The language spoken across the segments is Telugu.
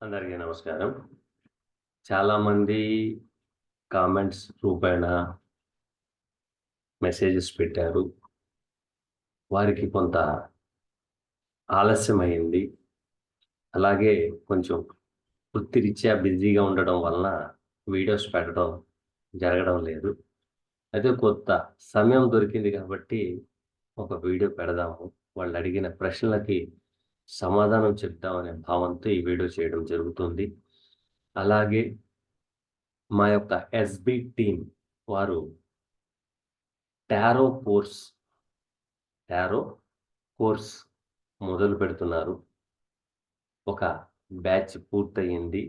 అందరికీ నమస్కారం. చాలామంది కామెంట్స్ రూపేణ మెసేజెస్ పెట్టారు. వారికి కొంత ఆలస్యమైంది. అలాగే కొంచెం వృత్తిరీత్యా బిజీగా ఉండడం వలన వీడియోస్ పెట్టడం జరగడం లేదు. అయితే కొంత సమయం దొరికింది కాబట్టి ఒక వీడియో పెడదాము. వాళ్ళు అడిగిన ప్రశ్నలకి సమాధానం చెప్దామనే భావంతో ఈ వీడియో చేయడం జరుగుతుంది. అలాగే మా యొక్క ఎస్‌బి టీమ్ వారు టారో కోర్స్, టారో కోర్స్ మొదలు పెడుతున్నారు. ఒక బ్యాచ్ పూర్తయింది.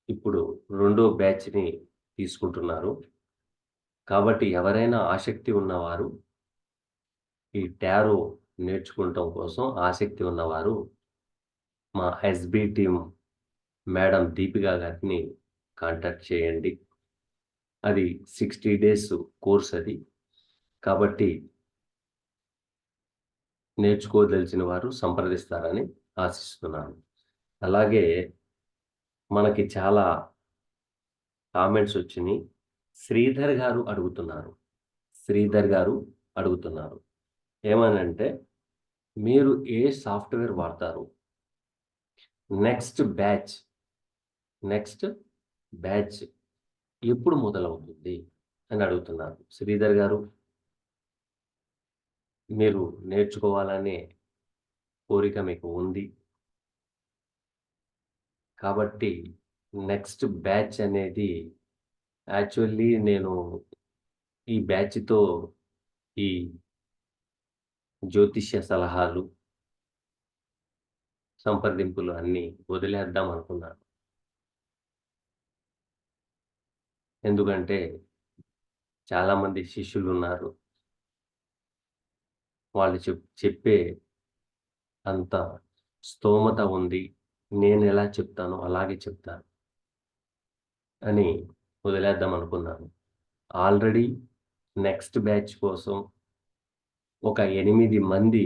ఇప్పుడు రెండో బ్యాచ్‌ని తీసుకుంటున్నారు. కాబట్టి ఎవరైనా ఆసక్తి ఉన్నవారు, ఈ టారో నేర్చుకోవటం కోసం ఆసక్తి ఉన్నవారు మా ఎస్‌బి టీమ్ మేడం దీపిక గారిని కాంటాక్ట్ చేయండి. అది 60 డేస్ కోర్స్ అది. కాబట్టి నేర్చుకోదలిచిన వారు సంప్రదిస్తారని ఆశిస్తున్నాను. అలాగే మనకి చాలా కామెంట్స్ వచ్చినియి. శ్రీధర్ గారు అడుగుతున్నారు. శ్రీధర్ గారు అడుగుతున్నారు. ఏమనంటే, మీరు ఏ సాఫ్ట్‌వేర్ వాడతారు? నెక్స్ట్ బ్యాచ్, నెక్స్ట్ బ్యాచ్ ఎప్పుడు మొదలవుతుంది? అని అడుగుతున్నారు. శ్రీధర్ గారు, మీరు నేర్చుకోవాలనే కోరిక మీకు ఉంది. కాబట్టి నెక్స్ట్ బ్యాచ్ అనేది యాక్చువల్లీ నేను ఈ బ్యాచ్‌తో ఈ జ్యోతిష్య సలహాలు, సంప్రదింపులు అన్నీ వదిలేద్దాం అనుకున్నాను. ఎందుకంటే చాలామంది శిష్యులున్నారు. వాళ్ళు చెప్పే అంత స్తోమత ఉంది. నేనెలా చెప్తానో అలాగే చెప్తాను అని వదిలేద్దాం అనుకున్నాను. ఆల్రెడీ నెక్స్ట్ బ్యాచ్ కోసం ఒక 8 మంది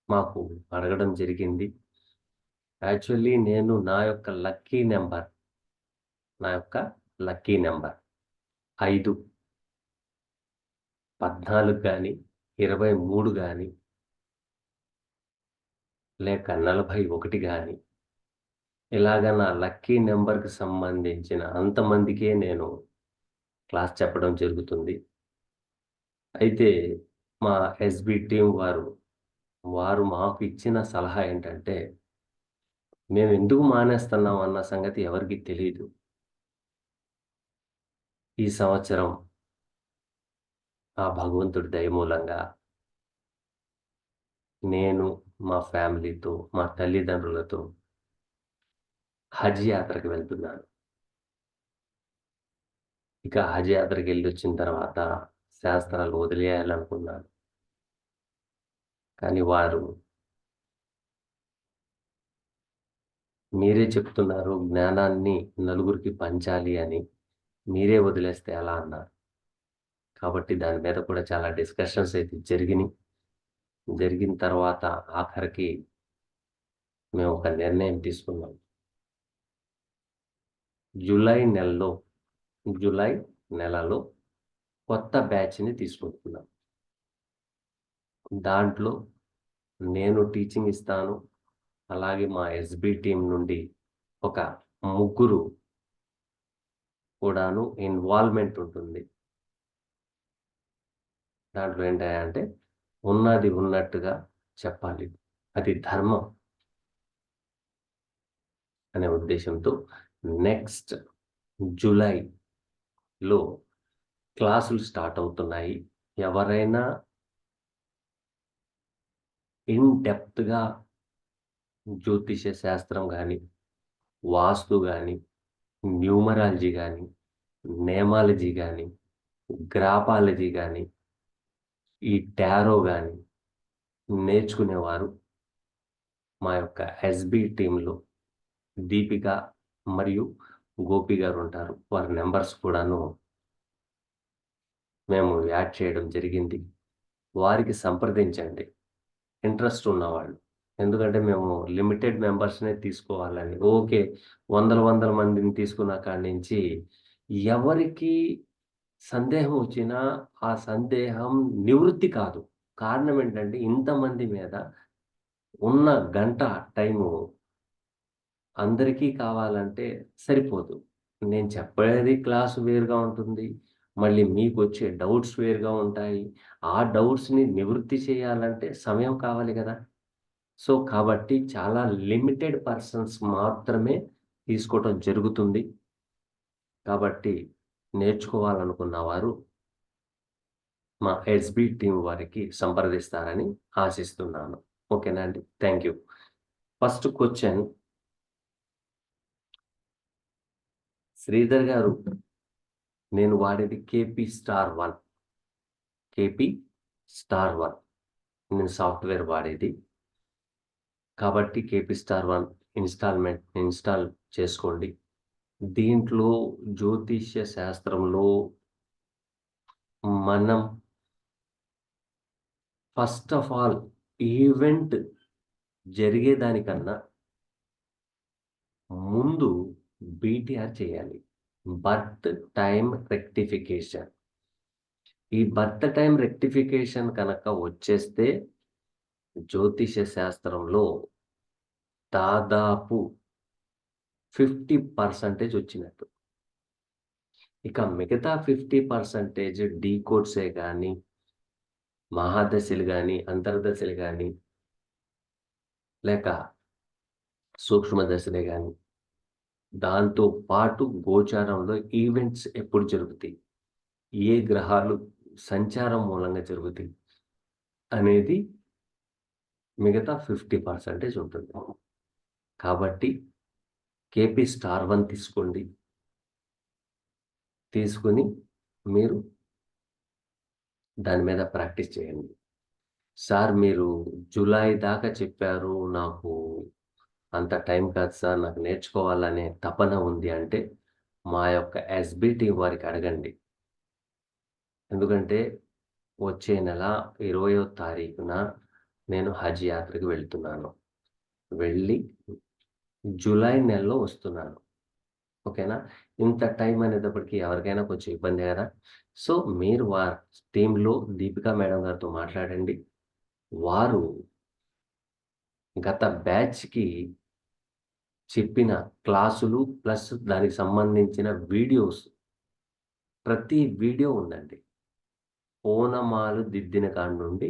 మాకు అడగడం జరిగింది. యాక్చువల్లీ నేను నా యొక్క లక్కీ నంబర్ 5, 14 గాని, 23 గాని, లేక 41 గాని, ఇలాగ నా లక్కీ నంబర్‌కి సంబంధించిన అంతమందికే నేను క్లాస్ చెప్పడం జరుగుతుంది. అయితే మా ఎస్‌బి టీమ్ వారు మాకు ఇచ్చిన సలహా ఏంటంటే, మేమెందుకు మానేస్తున్నాం అన్న సంగతి ఎవరికీ తెలీదు. ఈ సంవత్సరం ఆ భగవంతుడి దయ మూలంగా నేను మా ఫ్యామిలీతో, మా తల్లిదండ్రులతో హజ్ యాత్రకు వెళ్తున్నాను. ఇక హజ్ యాత్రకెళ్ళొచ్చిన తర్వాత శాస్త్రాలు వదిలేయాలనుకున్నాను. కానీ వారు మీరే చెప్తున్నారు జ్ఞానాన్ని నలుగురికి పంచాలి అని. మీరే వదిలేస్తే ఎలా అన్నారు. కాబట్టి దాని మీద కూడా చాలా డిస్కషన్స్ అయితే జరిగినియి. జరిగిన తర్వాత ఆఖరికి మేము ఒక నిర్ణయం తీసుకున్నాం. జూలై నెలలో జూలై నెలలో కొత్త బ్యాచ్‌ని తీసుకుంటున్నాం. దాంట్లో నేను టీచింగ్ ఇస్తాను. అలాగే మా ఎస్‌బి టీమ్ నుండి ఒక ముగ్గురు కూడాను ఇన్వాల్వ్‌మెంట్ ఉంటుంది. దాంట్లో ఏంటంటే ఉన్నది ఉన్నట్టుగా చెప్పాలి. అది ధర్మం అనే ఉద్దేశ్యంతో నెక్స్ట్ జూలైలో క్లాసులు స్టార్ట్ అవుతున్నాయి. ఎవరైనా ఇన్ డెప్త్‌గా జ్యోతిష్య శాస్త్రం గాని, వాస్తు గాని, న్యూమరాలజీ గాని, నేమాలజీ గాని, గ్రాఫాలజీ గాని, ఈ టారో గాని నేర్చుకునేవారు మా యొక్క ఎస్‌బి టీమ్‌లో దీపిక మరియు గోపి గారుంటారు. వారి నంబర్స్ కూడాను మేము యాడ్ చేయడం జరిగింది. వారికి సంప్రదించండి ఇంట్రెస్ట్ ఉన్నవాళ్ళు. ఎందుకంటే మేము లిమిటెడ్ మెంబర్స్‌నే తీసుకోవాలని. ఓకే. వందల వందల మందిని తీసుకున్న కాడి నుంచి ఎవరికి సందేహం వచ్చినా ఆ సందేహం నివృత్తి కాదు. కారణం ఏంటంటే ఇంతమంది మీద ఉన్న గంట టైము అందరికీ కావాలంటే సరిపోదు. నేను చెప్పేది క్లాస్ వేరుగా ఉంటుంది. మళ్ళీ మీకొచ్చే డౌట్స్ వేరుగా ఉంటాయి. ఆ డౌట్స్‌ని నివృత్తి చేయాలంటే సమయం కావాలి గదా! సో, కాబట్టి చాలా లిమిటెడ్ పర్సన్స్ మాత్రమే తీసుకోవటం జరుగుతుంది. కాబట్టి నేర్చుకోవాలనుకున్న వారు మా ఎస్‌బి టీమ్ వారికి సంప్రదిస్తారని ఆశిస్తున్నాను. ఓకేనా అండి? Thank you. First question Sridhar గారు, నేను వాడేది కేపీ స్టార్ 1. కేపీ స్టార్ 1 నేను సాఫ్ట్‌వేర్ వాడేది. కాబట్టి కేపీ స్టార్ 1 ఇన్‌స్టాల్ చేసుకోండి. దీంట్లో జ్యోతిష్య శాస్త్రంలో మనం ఫస్ట్ ఆఫ్ ఆల్ ఈవెంట్ జరిగేదానికన్నా ముందు బీటీఆర్ చేయాలి. Birth time rectification. ఈ బర్త్ టైమ్ రెక్టిఫికేషన్ కనుక వచ్చేస్తే జ్యోతిష శాస్త్రంలో దాదాపు 50% వచ్చినట్టు. ఇక మిగతా 50% డీకోడ్సే గాని, మహాదశలు గాని, అంతర్దశలు గాని, లేక సూక్ష్మ దశలే గాని, దాంతో పాటు గోచారంలో ఈవెంట్స్ ఎప్పుడు జరుగుతాయి? ఏ గ్రహాలు సంచారం మూలంగా జరుగుతాయి? అనేది మిగతా 50% ఉంటుంది. కాబట్టి కేపీ స్టార్ 1 తీసుకోండి. తీసుకొని మీరు దాని మీద ప్రాక్టీస్ చేయండి. సార్ మీరు జులై దాకా చెప్పారు. నాకు అంత టైం కాదు సార్. నాకు నేర్చుకోవాలనే తపన ఉంది అంటే, మా యొక్క ఎస్‌బిటి వారికి అడగండి. ఎందుకంటే వచ్చే నెల 20వ తారీఖున నేను హజ్ యాత్రకు వెళ్తున్నాను. వెళ్ళి జులై నెలలో వస్తున్నాను. ఓకేనా? ఇంత టైం అనేటప్పటికి ఎవరికైనా కొంచెం ఇబ్బందే గదా! సో, మీరు టీమ్‌లో దీపికా మేడం గారితో మాట్లాడండి. వారు గత బ్యాచ్‌కి చెప్పిన క్లాసులు ప్లస్ దానికి సంబంధించిన వీడియోస్ ప్రతి వీడియో ఉందండి. ఓనమాలు దిద్దిన కాడ నుండి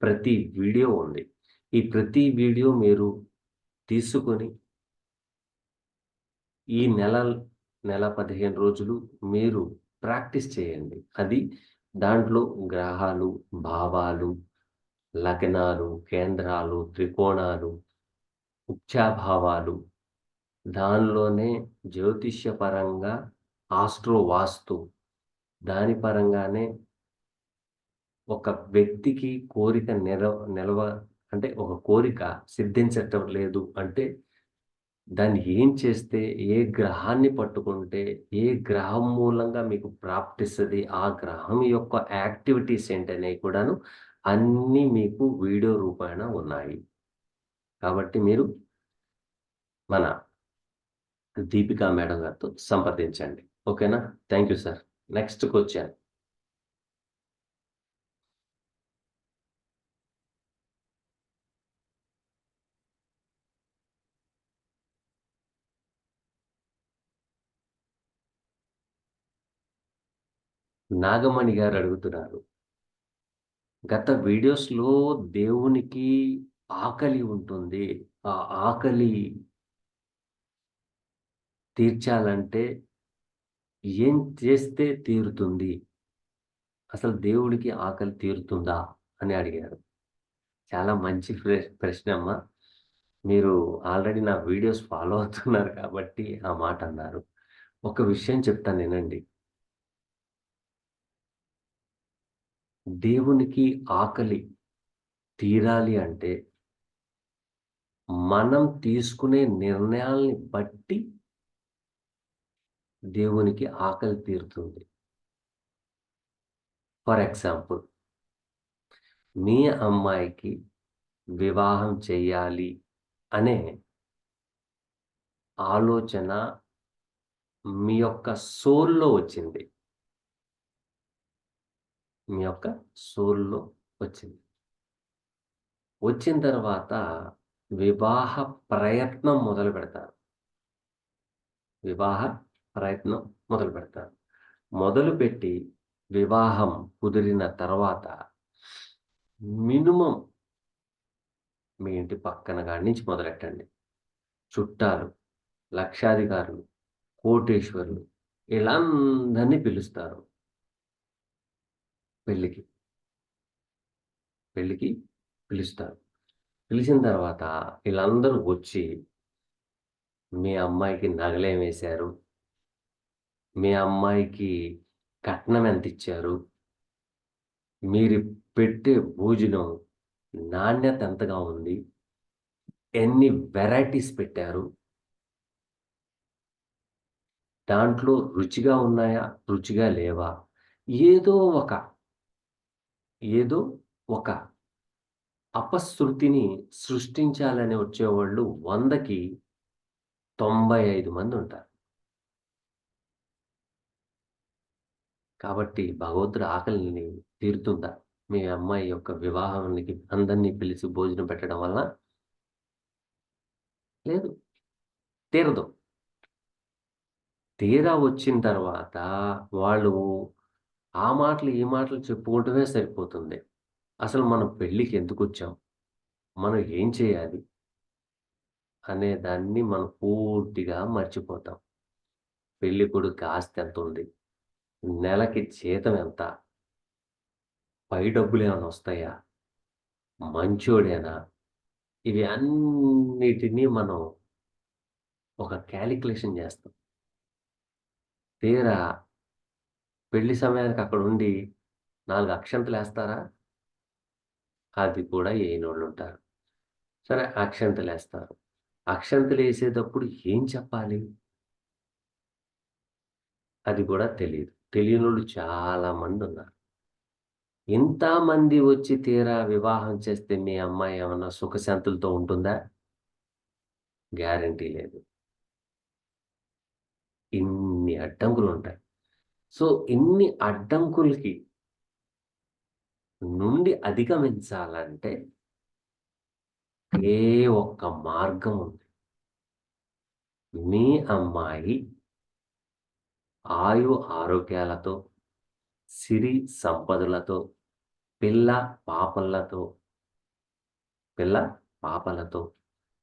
ప్రతి వీడియో ఉంది. ఈ ప్రతి వీడియో మీరు తీసుకొని ఈ నెల 15 రోజులు మీరు ప్రాక్టీస్ చేయండి. అది దాంట్లో గ్రహాలు, భావాలు, లగ్నాలు, కేంద్రాలు, త్రికోణాలు, ఉచ్చాభావాలు, దానిలోనే జ్యోతిష్యపరంగా ఆస్ట్రో వాస్తు, దాని పరంగానే ఒక వ్యక్తికి కోరిక నిలవ అంటే ఒక కోరిక సిద్ధించటం లేదు అంటే, దాన్ని ఏం చేస్తే, ఏ గ్రహాన్ని పట్టుకుంటే, ఏ గ్రహం మూలంగా మీకు ప్రాప్తిస్తది, ఆ గ్రహం యొక్క యాక్టివిటీస్ ఏంటనేవి కూడాను అన్నీ మీకు వీడియో రూపాన ఉన్నాయి. కాబట్టి మీరు మన దీపికా మేడం గారితో సంప్రదించండి. ఓకేనా? Thank you sir. Next question Nagamani గారు అడుగుతున్నారు. గత వీడియోస్‌లో దేవునికి ఆకలి ఉంటుంది. ఆ ఆకలి తీర్చాలంటే ఏం చేస్తే తీరుతుంది? అసలు దేవుడికి ఆకలి తీరుతుందా? అని అడిగారు. చాలా మంచి ప్రశ్నమ్మా. మీరు ఆల్రెడీ నా వీడియోస్ ఫాలో అవుతున్నారు కాబట్టి ఆ మాట అన్నారు. ఒక విషయం చెప్తాను వినండి. దేవునికి ఆకలి తీరాలి అంటే మనం తీసుకునే నిర్ణయాల్ని బట్టి దేవునికి ఆకలి తీరుతుంది. ఫర్ ఎగ్జాంపుల్ మీ అమ్మాయికి వివాహం చెయ్యాలి అనే ఆలోచన మీ యొక్క సోల్‌లో వచ్చింది. మీ యొక్క సోల్‌లో వచ్చింది. వచ్చిన తర్వాత వివాహ ప్రయత్నం మొదలుపెడతారు. వివాహ ప్రయత్నం మొదలుపెడతారు. మొదలుపెట్టి వివాహం కుదిరిన తర్వాత మినిమమ్ మీ ఇంటి పక్కన కాడి నుంచి మొదలెట్టండి. చుట్టాలు, లక్షాధికారులు, కోటీశ్వరులు ఇలా అందరిని పిలుస్తారు పెళ్ళికి. పెళ్ళికి పిలుస్తారు. పిలిచిన తర్వాత ఈళ్ళందరూ వచ్చి మీ అమ్మాయికి నగలేమేశారు? మీ అమ్మాయికి కట్నం ఎంతిచ్చారు? మీరు పెట్టే భోజనం నాణ్యత ఎంతగా ఉంది? ఎన్ని వెరైటీస్ పెట్టారు? దాంట్లో రుచిగా ఉన్నాయా? రుచిగా లేవా? ఏదో ఒక, ఏదో ఒక అపశృతిని సృష్టించాలని వచ్చేవాళ్ళు 100కి 95 మందుంటారు. కాబట్టి భగవంతుడి ఆకలిని తీరుతుందా? మీ అమ్మాయి యొక్క వివాహానికి అందరిని పిలిచి భోజనం పెట్టడం వలన? లేదు. తీరదు. తీరా వచ్చిన తర్వాత వాళ్ళు ఆ మాటలు, ఈ మాటలు చెప్పుకుంటమే సరిపోతుంది. అసలు మనం పెళ్ళికి ఎందుకొచ్చాం? మనం ఏం చేయాలి? అనే దాన్ని మనం పూర్తిగా మర్చిపోతాం. పెళ్ళికొడుక్కి ఆస్తి ఎంతుంది? నెలకి జీతం ఎంత? పై డబ్బులేమన్నా వస్తాయా? మంచోడేనా? ఇవి అన్నిటిని మనం ఒక కాలిక్యులేషన్ జేస్తాం. తీరా పెళ్లి సమయానికి అక్కడుండి 4 అక్షంతలేస్తారా? అది కూడా ఎయనోళ్ళుంటారు. సరే అక్షంతలేస్తారు. అక్షంతలేసేటప్పుడు ఏం చెప్పాలి? అది కూడా తెలీదు. తెలియనోళ్ళు చాలా మందున్నారు. ఇంతమంది వచ్చి తీరా వివాహం చేస్తే మీ అమ్మాయి ఏమన్నా సుఖశాంతులతో ఉంటుందా? గ్యారంటీ లేదు. ఇన్ని అడ్డంకులుంటాయి. సో, ఇన్ని అడ్డంకులకి నుండి అధిగమించాలంటే ఒకే ఒక్క మార్గం ఉంది. మీ అమ్మాయి ఆయు ఆరోగ్యాలతో, సిరి సంపదలతో, పిల్ల పాపలతో పిల్ల పాపలతో,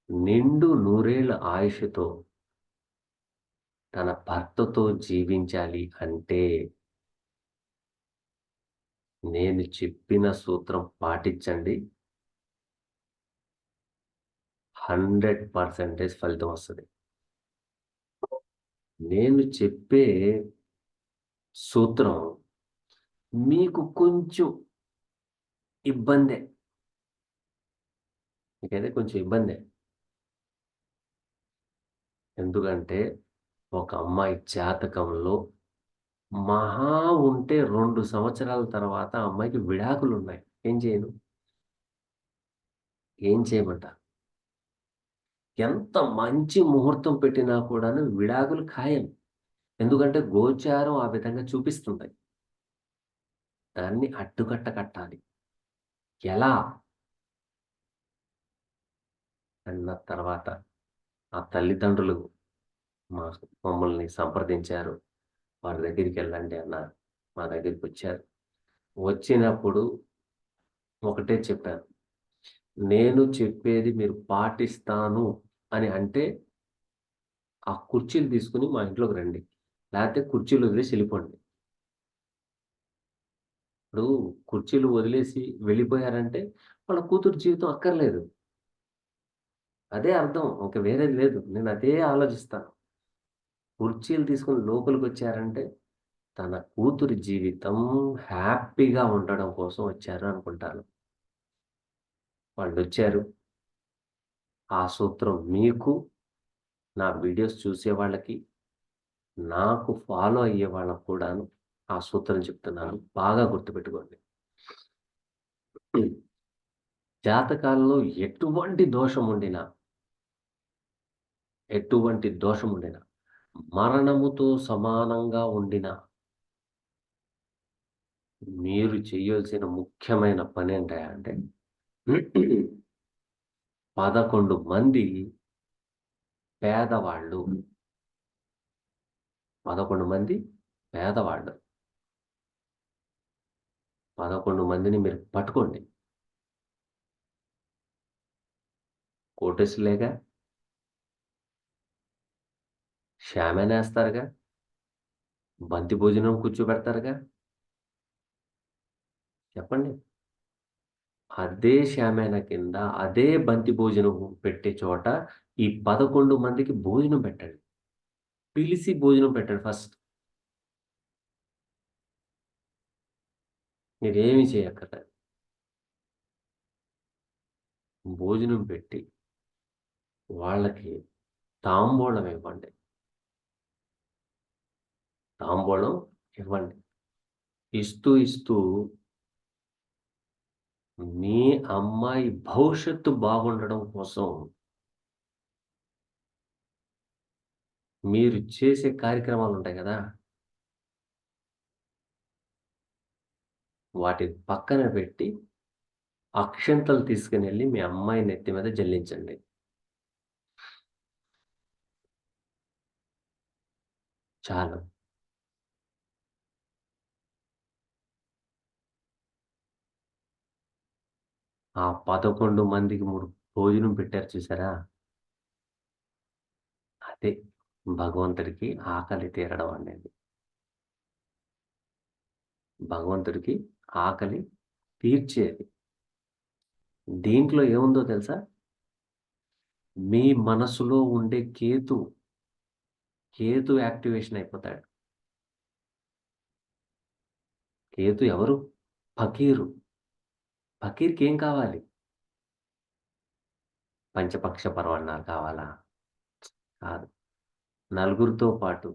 నిండు నూరేళ్ల ఆయుష్షుతో తన భర్తతో జీవించాలి అంటే నేను చెప్పిన సూత్రం పాటించండి. 100% ఫలితం వస్తది. నేను చెప్పే సూత్రం మీకు కొంచెం ఇబ్బందే. మీకైతే కొంచెం ఇబ్బందే. ఎందుకంటే ఒక అమ్మాయి జాతకంలో మహా ఉంటే 2 సంవత్సరాల తర్వాత ఆ అమ్మాయికి విడాకులున్నాయి. ఏం చేయను? ఏం చేయమంటారు? ఎంత మంచి ముహూర్తం పెట్టినా కూడాను విడాకులు ఖాయం. ఎందుకంటే గోచారం ఆ విధంగా చూపిస్తుంది. దాన్ని అడ్డుకట్ట కట్టాలి. ఎలా? అన్న తర్వాత ఆ తల్లిదండ్రులు మా మమ్మల్ని సంప్రదించారు. వారి దగ్గరికెళ్ళండి అన్నారు. మా దగ్గరికొచ్చారు. వచ్చినప్పుడు ఒకటే చెప్పాను. నేను చెప్పేది మీరు పాటిస్తాను అని అంటే, ఆ కుర్చీలు తీసుకొని మా ఇంట్లోకి రండి. లేతే కుర్చీలు వదిలేసి ఎళ్ళిపోండి. ఇప్పుడు కుర్చీలు వదిలేసి వెళ్ళిపోయారంటే, వాళ్ళ కూతురు జీవితం అక్కర్లేదు. అదే అర్థం. ఇంక వేరేది లేదు. నేనదే ఆలోచిస్తాను. కుర్చీలు తీసుకొని లోపలికొచ్చారంటే, తన కూతురి జీవితం హ్యాపీగా ఉండడం కోసం వచ్చారు అనుకుంటాను. వాళ్ళొచ్చారు. ఆ సూత్రం మీకు, నా వీడియోస్ చూసే వాళ్ళకి, నాకు ఫాలో అయ్యే వాళ్ళకి కూడాను ఆ సూత్రం చెప్తున్నాను. బాగా గుర్తుపెట్టుకోండి. జాతకాల్లో ఎటువంటి దోషం ఉండినా, మరణముతో సమానంగా ఉండిన మీరు చేయాల్సిన ముఖ్యమైన పనేంటంటే 11 మంది పేదవాళ్ళు. 11 మంది పేదవాళ్ళు. 11 మందిని మీరు పట్టుకోండి. కోటేశ్వరులేగా, షామీనేస్తారుగా, బంతి భోజనం కూర్చోబెడతారుగా. చెప్పండి. అదే షామీనా కింద, అదే బంతి భోజనం పెట్టే చోట ఈ 11 మందికి భోజనం పెట్టండి. పిలిసి భోజనం పెట్టండి ఫస్ట్. మీరేమి చేయక్కర్లేదు. భోజనం పెట్టి వాళ్ళకి తాంబూలం ఇవ్వండి. తాంబూలం ఇవ్వండి. ఇస్తూ మీ అమ్మాయి భవిష్యత్తు బాగుండడం కోసం మీరు చేసే కార్యక్రమాలుంటాయి గదా! వాటిని పక్కన పెట్టి అక్షింతలు తీసుకొనెళ్ళి మీ అమ్మాయి నెత్తి మీద జల్లించండి. చాలు. ఆ 11 మందికి మీరు భోజనం పెట్టారు చూసారా? అదే భగవంతుడికి ఆకలి తీరడం అనేది. భగవంతుడికి ఆకలి తీర్చేది. దీంట్లో ఏముందో తెలుసా? మీ మనసులో ఉండే కేతు యాక్టివేషన్ అయిపోతాడు. కేతు ఎవరు? ఫకీరు. ఫకీర్‌కేం కావాలి? పంచపక్ష పరమాన్నాలు కావాలా? కాదు. నలుగురితో పాటు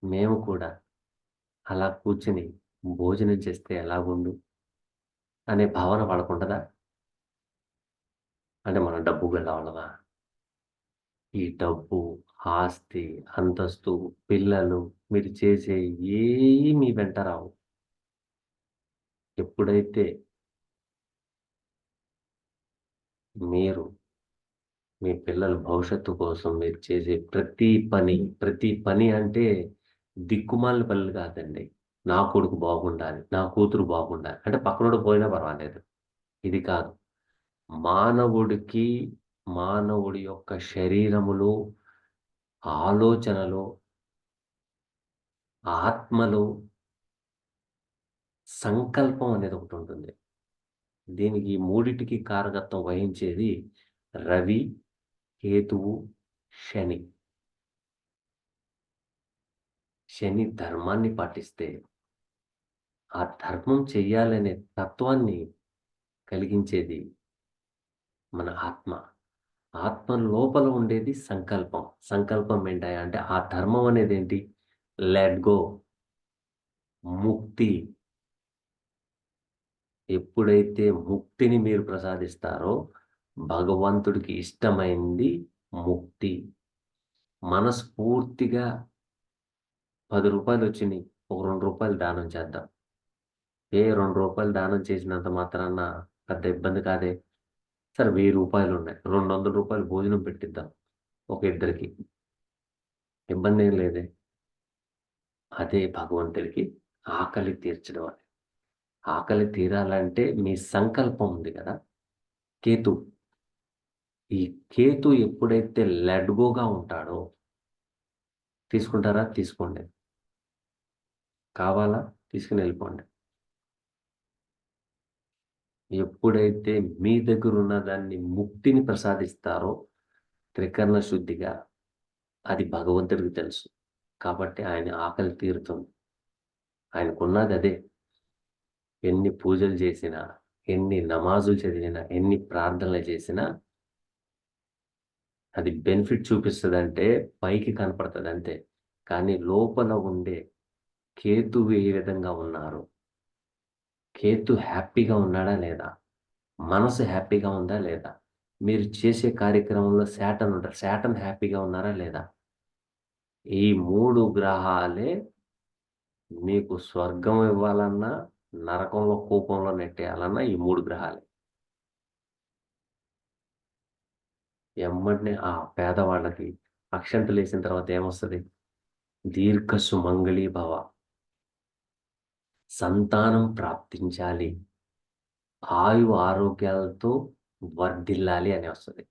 మేము కూడా అలా కూర్చొని భోజనం చేస్తే ఎలాగుండు అనే భావన వాళ్ళకుంటదా? అంటే మనం డబ్బు గలవాళ్ళమా? ఈ డబ్బు, ఆస్తి, అంతస్తు, పిల్లలు మీరు చేసే ఏయి మీ వెంట రావు. ఎప్పుడైతే మీరు మీ పిల్లల భవిష్యత్తు కోసం మీరు చేసే ప్రతి పని అంటే దిక్కుమాలిన పనులు కాదండి. నా కొడుకు బాగుండాలి, నా కూతురు బాగుండాలి. అంటే పక్కనోడు పోయినా పర్వాలేదు. ఇది కాదు. మానవుడికి, మానవుడి యొక్క శరీరములో, ఆలోచనలో, ఆత్మలో సంకల్పం అనేది ఒకటుంటుంది. దీనికి ఈ మూడిటికి కారకత్వం వహించేది రవి, కేతువు, శని. శని ధర్మాన్ని పాటిస్తే, ఆ ధర్మం చెయ్యాలనే తత్వాన్ని కలిగించేది మన ఆత్మ. ఆత్మ లోపల ఉండేది సంకల్పం. సంకల్పం ఏంటయ్యా అంటే ఆ ధర్మం అనేదేంటి? లెట్ గో, ముక్తి. ఎప్పుడైతే ముక్తిని మీరు ప్రసాదిస్తారో, భగవంతుడికి ఇష్టమైంది ముక్తి. మనస్ఫూర్తిగా రూ. 10 వచ్చినియి. ఒక రూ. 2 దానం చేద్దాం. రూ. 2 దానం చేసినంత మాత్రాన పెద్ద ఇబ్బంది కాదే. సరే రూ. 1000 ఉన్నాయి. రూ. 200 భోజనం పెట్టిద్దాం ఒక ఇద్దరికి. ఇబ్బందేం లేదే. అదే భగవంతుడికి ఆకలి తీర్చడం అని. ఆకలి తీరాలంటే మీ సంకల్పం ఉంది కదా! కేతు. ఈ కేతు ఎప్పుడైతే లెట్ గోగా ఉంటాడో తీసుకుంటారా? తీసుకోండి. కావాలా? తీసుకొనెళ్ళిపోండి. ఎప్పుడైతే మీ దగ్గరున్న దాన్ని ముక్తిని ప్రసాదిస్తారో త్రికరణ శుద్ధిగా, అది భగవంతుడికి తెలుసు. కాబట్టి ఆయన ఆకలి తీరుతుంది. ఆయనకున్నదదే. ఎన్ని పూజలు చేసినా, ఎన్ని నమాజులు చదివినా, ఎన్ని ప్రార్థనలు చేసినా అది బెనిఫిట్ చూపిస్తదంటే పైకి కనపడతదంతే. కానీ లోపల ఉండే కేతువు ఏ విధంగా ఉన్నారు? కేతు హ్యాపీగా ఉన్నాడా లేదా? మనసు హ్యాపీగా ఉందా లేదా? మీరు చేసే కార్యక్రమంలో శాటర్న్ ఉంటారు. శాటర్న్ హ్యాపీగా ఉన్నారా లేదా? ఈ 3 గ్రహాలే మీకు స్వర్గం ఇవ్వాలన్నా, నరకంలో కూపంలో నెట్టేయాలన్నా ఈ 3 గ్రహాలే. ఎమ్మటనే ఆ పేదవాళ్ళకి అక్షంతలేసిన తర్వాత ఏమొస్తది? దీర్ఘ సుమంగళీ భవ, సంతానం ప్రాప్తించాలి, ఆరోగ్యాలతో వర్ధిల్లాలి అని వస్తది.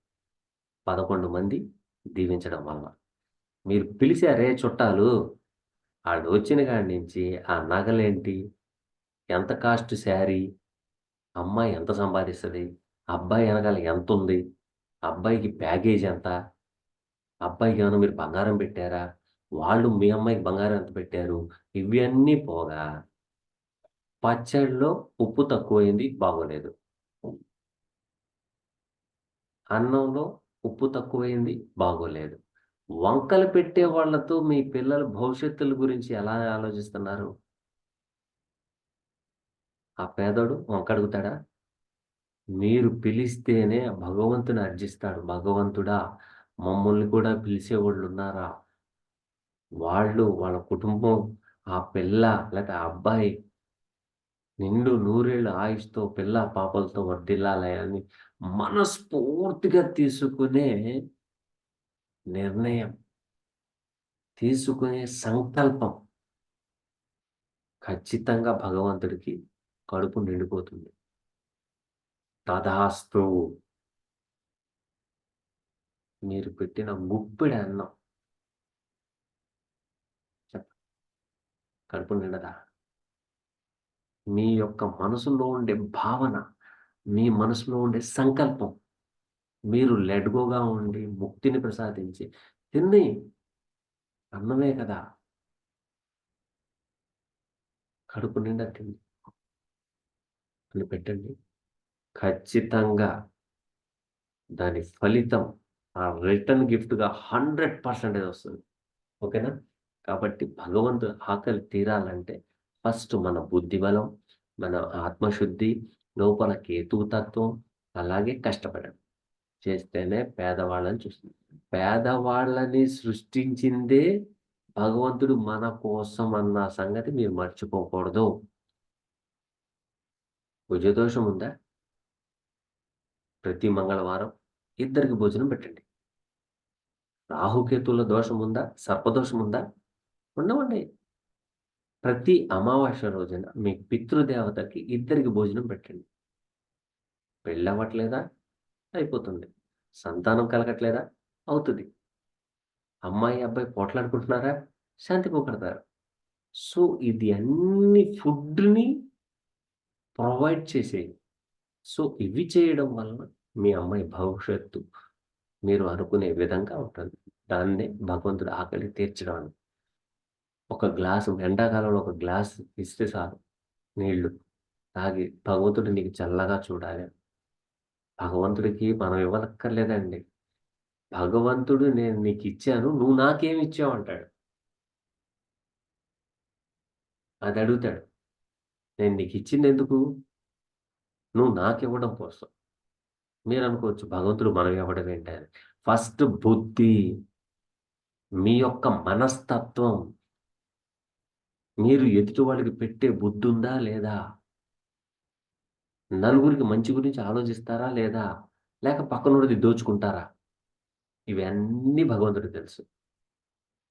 11 మంది దీవించడం వల్ల. మీరు పిలిసారే చుట్టాలు, ఆడొచ్చిన కాడి నుంచి ఆ నగలేంటి? ఎంత కాస్ట్ శారీ? అమ్మాయి ఎంత సంపాదిస్తది? అబ్బాయి ఎనకాల ఎంతుంది? అబ్బాయికి ప్యాకేజ్ ఎంత? అబ్బాయికేమన్నా మీరు బంగారం పెట్టారా? వాళ్ళు మీ అమ్మాయికి బంగారం ఎంత పెట్టారు? ఇవన్నీ పోగా పచ్చడిలో ఉప్పు తక్కువైంది బాగోలేదు. అన్నంలో ఉప్పు తక్కువైంది బాగోలేదు. వంకలు పెట్టే వాళ్ళతో మీ పిల్లల భవిష్యత్తుల గురించి ఎలా ఆలోచిస్తున్నారు? ఆ పేదోడు వంకడుగుతాడా? మీరు పిలిస్తేనే భగవంతుని అర్జిస్తాడు. భగవంతుడా! మమ్మల్ని కూడా పిలిచేవాళ్ళున్నారా? వాళ్ళ కుటుంబం, ఆ పిల్ల లేతే ఆ అబ్బాయి నిండు నూరేళ్ల ఆయుష్‌తో పిల్లా పాపలతో వర్ధిల్లాలి అని మనస్ఫూర్తిగా తీసుకునే నిర్ణయం, తీసుకునే సంకల్పం ఖచ్చితంగా భగవంతుడికి కడుపు నిండిపోతుంది. తథాస్తు. మీరు పెట్టిన గుప్పెడు అన్నం చెప్ప కడుపు నిండదా? మీ యొక్క మనసులో ఉండే భావన, మీ మనసులో ఉండే సంకల్పం, మీరు లెట్ గోగా ఉండి ముక్తిని ప్రసాదించి తిని అన్నమే కదా! కడుపు నిండా తిని అని పెట్టండి. ఖచ్చితంగా దాని ఫలితం ఆ రిటర్న్ గిఫ్ట్‌గా 100% వస్తది. ఓకేనా? కాబట్టి భగవంతుడి ఆకలి తీరాలంటే ఫస్ట్ మన బుద్ధి బలం, మన ఆత్మశుద్ధి, లోపల కేతువు తత్వం, అలాగే కష్టపడడం. చేస్తేనే పేదవాళ్ళని చూస్తుంది. పేదవాళ్ళని సృష్టించిందే భగవంతుడు మన కోసం అన్న సంగతి మీరు మర్చిపోకూడదు. కుజదోషం ఉందా? ప్రతి మంగళవారం ఇద్దరికి భోజనం పెట్టండి. రాహుకేతువుల దోషం ఉందా? సర్పదోషం ఉందా? ఉండవండి. ప్రతి అమావాస్య రోజున మీ పితృదేవతకి ఇద్దరికి భోజనం పెట్టండి. పెళ్ళవ్వట్లేదా? అయిపోతుంది. సంతానం కలగట్లేదా? అవుతది. అమ్మాయి, అబ్బాయి పోట్లాడుకుంటున్నారా? శాంతి పోగొడతారు. సో, ఇది అన్ని ఫుడ్‌ని ప్రొవైడ్ చేసేయి. సో, ఇవి చేయడం వలన మీ అమ్మాయి భవిష్యత్తు మీరు అనుకునే విధంగా ఉంటుంది. దాన్నే భగవంతుడు ఆకలి తీర్చడం అని. ఒక గ్లాసు ఎండాకాలంలో ఒక గ్లాస్ ఇస్తే చాలు నీళ్ళు తాగి భగవంతుడు నీకు చల్లగా చూడాలి. భగవంతుడికి మనం ఇవ్వనక్కర్లేదండి. భగవంతుడు నేను నీకిచ్చాను. నువ్వు నాకేమిచ్చావు అంటాడు. అది అడుగుతాడు. నేను నీకిచ్చిందెందుకు? నువ్వు నాకివ్వడం కోసం. మీరనుకోవచ్చు భగవంతుడు మనకివ్వడం ఏంటని. ఫస్ట్ బుద్ధి, మీ యొక్క మనస్తత్వం, మీరు ఎదుటి వాళ్ళకి పెట్టే బుద్ధుందా లేదా? నలుగురికి మంచి గురించి ఆలోచిస్తారా లేదా? లేక పక్కనోడిది దోచుకుంటారా? ఇవన్నీ భగవంతుడికి తెలుసు.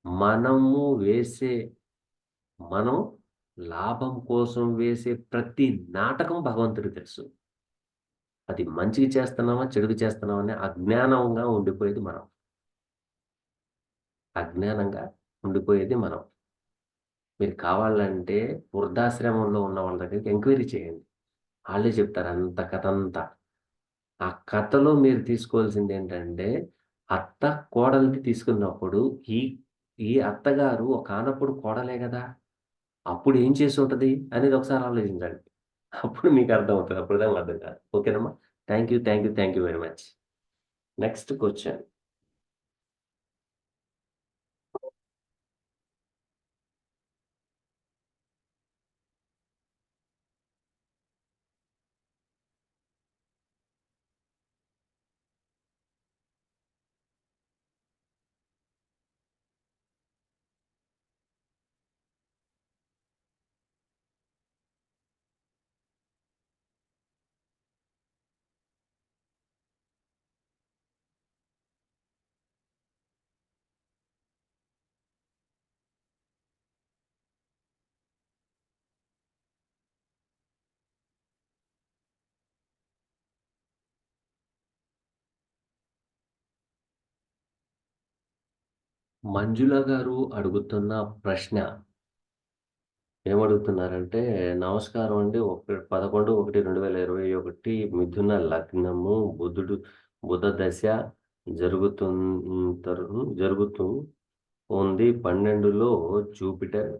మనము వేసే మనం లాభం కోసం వేసే ప్రతి నాటకం భగవంతుడికి తెలుసు. అది మంచికి చేస్తున్నామా? చెడుకి చేస్తున్నామా? అని అజ్ఞానంగా ఉండిపోయేది మనం. అజ్ఞానంగా ఉండిపోయేది మనం. మీరు కావాలంటే వృద్ధాశ్రమంలో ఉన్న వాళ్ళ దగ్గరికి ఎంక్వైరీ చేయండి. ఆళ్ళే చెప్తారు అంత కథంతా. ఆ కథలో మీరు తీసుకోవాల్సిందేంటంటే, అత్త కోడలిని తీసుకున్నప్పుడు ఈ ఈ అత్తగారు ఒకానప్పుడు కోడలే గదా! అప్పుడు ఏం చేసుంటది అనేది ఒకసారి ఆలోచించండి. అప్పుడు మీకు అర్థమవుతది. అప్పటిదాకా అర్థం కాదు. ఓకేనమ్మా? Thank you. Thank you. Thank you very much. Next question. Manjula garu అడుగుతున్న ప్రశ్న ఏమడుగుతున్నారంటే, నమస్కారం అండి. 11/1/2021 మిథున లగ్నము, బుధ దశ జరుగుతూ ఉంది. 12లో జూపిటర్,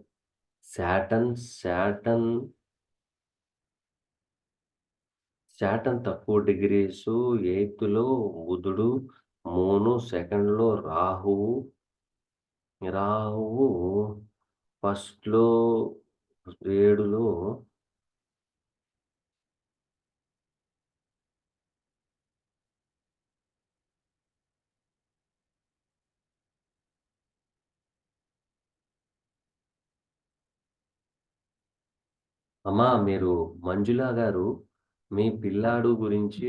శాటర్న్ తక్కువ డిగ్రీసు, 8లో బుధుడు, మూను సెకండ్‌లో రాహువు ఫస్ట్‌లో 7లో అమ్మా మీరు మంజుల గారు, మీ పిల్లాడు గురించి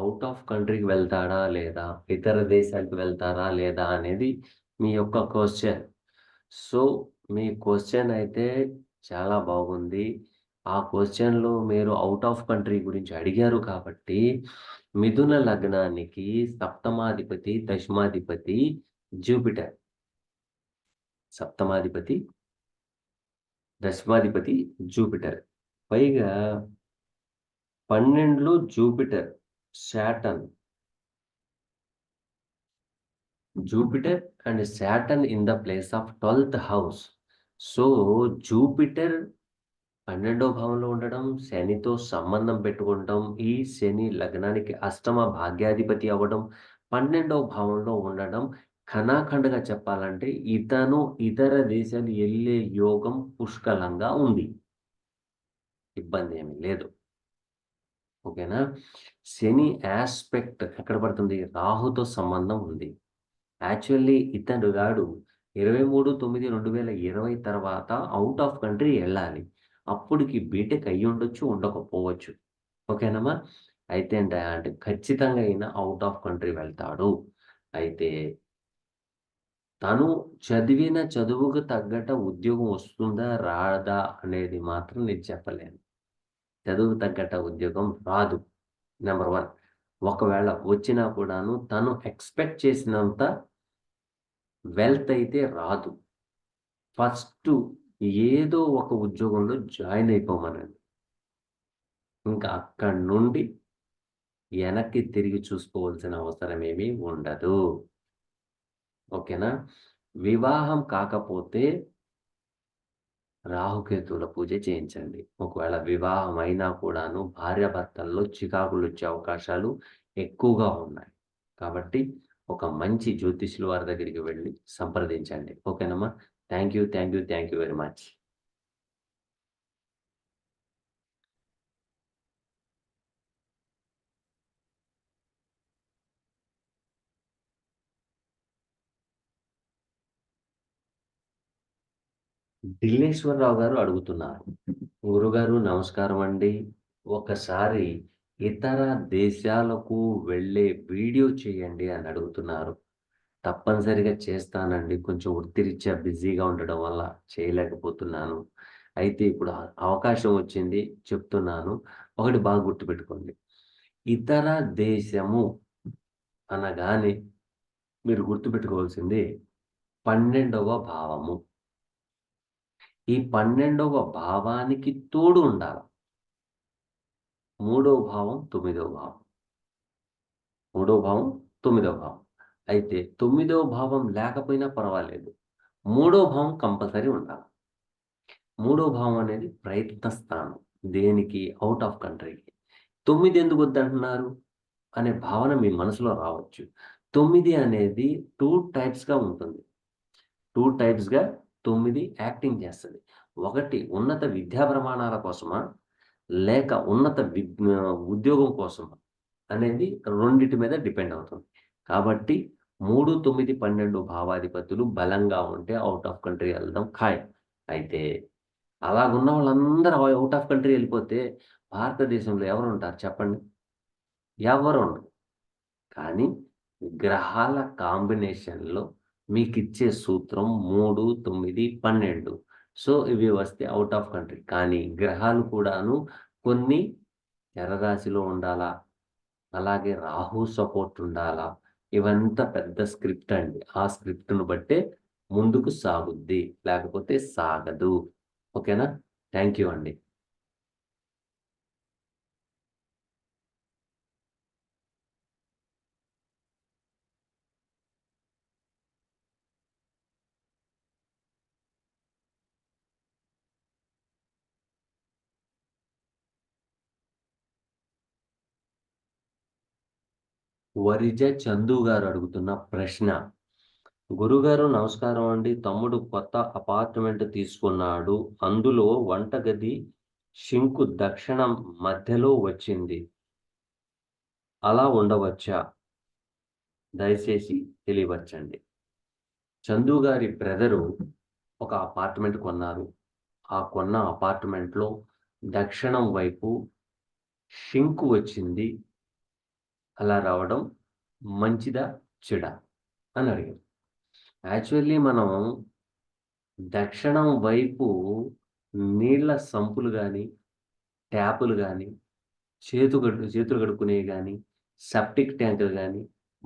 ఔట్ ఆఫ్ కంట్రీకి వెళ్తాడా లేదా? ఇతర దేశాలకు వెళ్తారా లేదా? అనేది మీ యొక్క క్వెషన్. సో, మీ క్వెషన్ అయితే చాలా బాగుంది. ఆ క్వెషన్‌లో మీరు ఔట్ ఆఫ్ కంట్రీ గురించి అడిగారు కాబట్టి, మిథున లగ్నానికి సప్తమాధిపతి, దశమాధిపతి జూపిటర్. సప్తమాధిపతి, దశమాధిపతి జూపిటర్. పైగా 12లో Jupiter, Saturn. Jupiter and Saturn in the place of 12th house. So, Jupiter 12వ భావంలో ఉండడం, శనితో సంబంధం పెట్టుకుంటాం. ఈ శని లగ్నానికి అష్టమ భాగ్యాధిపతి అవ్వడం, 12వ భావంలో ఉండడం, ఖనాఖండగా చెప్పాలంటే ఇతను ఇతర దేశాలు ఎళ్ళే యోగం పుష్కలంగా ఉంది. ఇబ్బందేమీ లేదు. ఓకేనా? శని యాస్పెక్ట్ ఎక్కడ పడుతుంది? రాహుతో సంబంధం ఉంది. యాక్చువల్లీ ఇతడు గాడు 23/9/2020 తర్వాత ఔట్ ఆఫ్ కంట్రీ ఎళ్ళాలి. అప్పటికి బీటెక్ అయ్యుండొచ్చు, ఉండకపోవచ్చు. ఓకేనమ్మా? అయితే అంటే ఖచ్చితంగా ఈయన ఔట్ ఆఫ్ కంట్రీ వెళ్తాడు. అయితే తను చదివిన చదువుకు తగ్గట ఉద్యోగం వస్తుందా? రాదా? అనేది మాత్రం నేను చెప్పలేను. చదువుకు తగ్గట్ట ఉద్యోగం రాదు. నంబర్ 1. ఒకవేళ వచ్చినా కూడాను తను ఎక్స్‌పెక్ట్ చేసినంత వెల్త్ అయితే రాదు. ఫస్టు ఏదో ఒక ఉద్యోగంలో జాయిన్ అయిపోమనండి. ఇంకా అక్కడి నుండి ఎనక్కి తిరిగి చూసుకోవాల్సిన అవసరమేమీ ఉండదు. ఓకేనా? వివాహం కాకపోతే రాహుకేతువుల పూజ చేయించండి. ఒకవేళ వివాహం అయినా కూడాను భార్యాభర్తల్లో చికాకులొచ్చే అవకాశాలు ఎక్కువగా ఉన్నాయి. కాబట్టి ఒక మంచి జ్యోతిష్యుల వారి దగ్గరికి వెళ్లి సంప్రదించండి. ఓకేనమ్మా? Thank you very much. Dilleswara Rao గారు అడుగుతున్నారు. గురుగారు నమస్కారం అండి. ఒకసారి ఇతర దేశాలకు వెళ్ళే వీడియో చేయండి అని అడుగుతున్నారు. తప్పనిసరిగా చేస్తానండి. కొంచెం వృత్తిరీత్యా బిజీగా ఉండడం వల్ల చేయలేకపోతున్నాను. అయితే ఇప్పుడు అవకాశం వచ్చింది చెప్తున్నాను. ఒకటి బాగా గుర్తుపెట్టుకోండి. ఇతర దేశము అనగానే మీరు గుర్తుపెట్టుకోవాల్సింది 12వ భావము. ఈ 12వ భావానికి తోడు ఉండాల. మూడో భావం, తొమ్మిదవ భావం. మూడో భావం, తొమ్మిదవ భావం. అయితే తొమ్మిదవ భావం లేకపోయినా పర్వాలేదు. మూడో భావం కంపల్సరీ ఉండాలి. మూడో భావం అనేది ప్రయత్న స్థానం. దేనికి? ఔట్ ఆఫ్ కంట్రీకి. 9 ఎందుకు వద్దంటున్నారు? అనే భావన మీ మనసులో రావచ్చు. 9 అనేది 2 టైప్స్‌గా ఉంటుంది. 2 టైప్స్‌గా 9 యాక్టింగ్ చేస్తది. ఒకటి ఉన్నత విద్యా ప్రమాణాల కోసమా? లేక ఉద్యోగం కోసమా? అనేది రెండిటి మీద డిపెండ్ అవుతుంది. కాబట్టి 3, 9, 12 భావాధిపతులు బలంగా ఉంటే ఔట్ ఆఫ్ కంట్రీ ఎళ్ళడం ఖాయం. అయితే అలాగున్న వాళ్ళందరూ ఔట్ ఆఫ్ కంట్రీ ఎళ్ళిపోతే భారతదేశంలో ఎవరుంటారు చెప్పండి? ఎవ్వరుండరు. కానీ గ్రహాల కాంబినేషన్‌లో మీకిచ్చే సూత్రం 3, 9, 12. సో, ఇవి వస్తే ఔట్ ఆఫ్ కంట్రీ. కానీ గ్రహాలు కూడాను కొన్ని జలరాశిలో ఉండాలా? అలాగే రాహు సపోర్ట్ ఉండాలా? ఇవంతా పెద్ద స్క్రిప్ట్ అండి. ఆ స్క్రిప్ట్‌ను బట్టే ముందుకు సాగుద్ది. లేకపోతే సాగదు. ఓకేనా? థ్యాంక్ యూ అండి. వరిజ చందు గారు అడుగుతున్న ప్రశ్న. గురుగారు నమస్కారం అండి. తమ్ముడు కొత్త అపార్ట్మెంట్ తీసుకున్నాడు. అందులో వంటగది షింకు దక్షిణం మధ్యలో వచ్చింది. అలా ఉండవచ్చా? దయచేసి తెలియపరచండి. చందు గారి బ్రదరు ఒక అపార్ట్మెంట్ కొన్నారు. ఆ కొన్న అపార్ట్మెంట్‌లో దక్షిణం వైపు షింక్ వచ్చింది. అలా రావడం మంచిదా? చెడా? అని అడిగారు. యాక్చువల్లీ మనం దక్షిణం వైపు నీళ్ళ సంపులు గాని, ట్యాపులు గాని, చేతులు కడుక్కునేవి గాని, సెప్టిక్ ట్యాంకులు గాని,